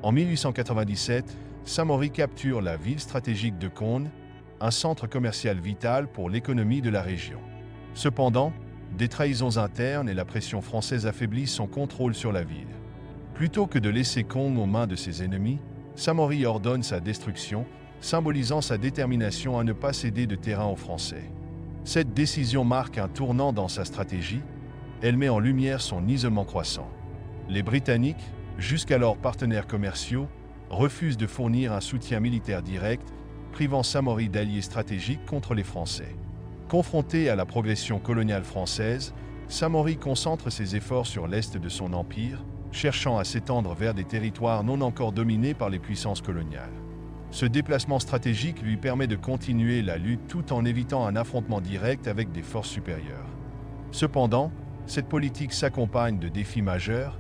En 1897, Samori capture la ville stratégique de Kone, un centre commercial vital pour l'économie de la région. Cependant, des trahisons internes et la pression française affaiblissent son contrôle sur la ville. Plutôt que de laisser Kone aux mains de ses ennemis, Samori ordonne sa destruction, symbolisant sa détermination à ne pas céder de terrain aux Français. Cette décision marque un tournant dans sa stratégie. Elle met en lumière son isolement croissant. Les Britanniques, jusqu'alors partenaires commerciaux, refusent de fournir un soutien militaire direct, privant Samori d'alliés stratégiques contre les Français. Confronté à la progression coloniale française, Samori concentre ses efforts sur l'est de son empire, cherchant à s'étendre vers des territoires non encore dominés par les puissances coloniales. Ce déplacement stratégique lui permet de continuer la lutte tout en évitant un affrontement direct avec des forces supérieures. Cependant, cette politique s'accompagne de défis majeurs.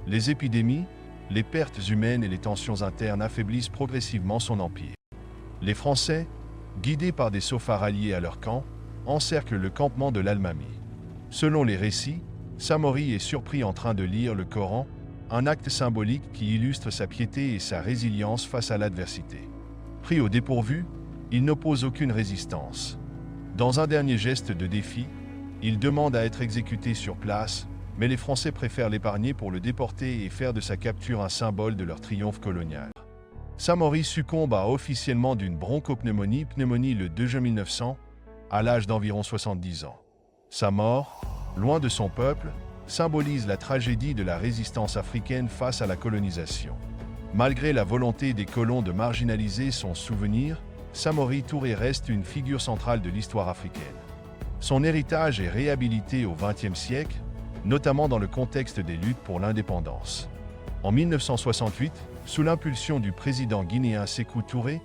Les épidémies, les pertes humaines et les tensions internes affaiblissent progressivement son empire. Les Français, guidés par des sofares alliés à leur camp, encerclent le campement de l'Almami. Selon les récits, Samori est surpris en train de lire le Coran, un acte symbolique qui illustre sa piété et sa résilience face à l'adversité. Pris au dépourvu, il n'oppose aucune résistance. Dans un dernier geste de défi, il demande à être exécuté sur place, mais les Français préfèrent l'épargner pour le déporter et faire de sa capture un symbole de leur triomphe colonial. Samori succombe officiellement d'une bronchopneumonie le 2 juin 1900, à l'âge d'environ 70 ans. Sa mort, loin de son peuple, symbolise la tragédie de la résistance africaine face à la colonisation. Malgré la volonté des colons de marginaliser son souvenir, Samori Touré reste une figure centrale de l'histoire africaine. Son héritage est réhabilité au XXe siècle, notamment dans le contexte des luttes pour l'indépendance. En 1968, sous l'impulsion du président guinéen Sékou Touré,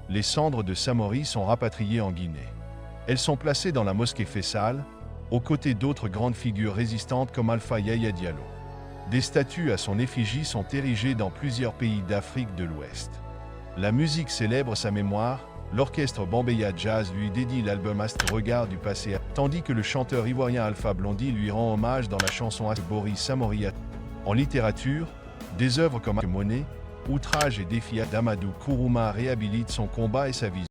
les cendres de Samori sont rapatriées en Guinée. Elles sont placées dans la mosquée Faisal, aux côtés d'autres grandes figures résistantes comme Alpha Yaya Diallo. Des statues à son effigie sont érigées dans plusieurs pays d'Afrique de l'Ouest. La musique célèbre sa mémoire, l'orchestre Bambeya Jazz lui dédie l'album Astre Regard du passé, tandis que le chanteur ivoirien Alpha Blondy lui rend hommage dans la chanson Boris Samori. En littérature, des œuvres comme Monet, Outrage et Défi d'Amadou Kourouma réhabilitent son combat et sa vision.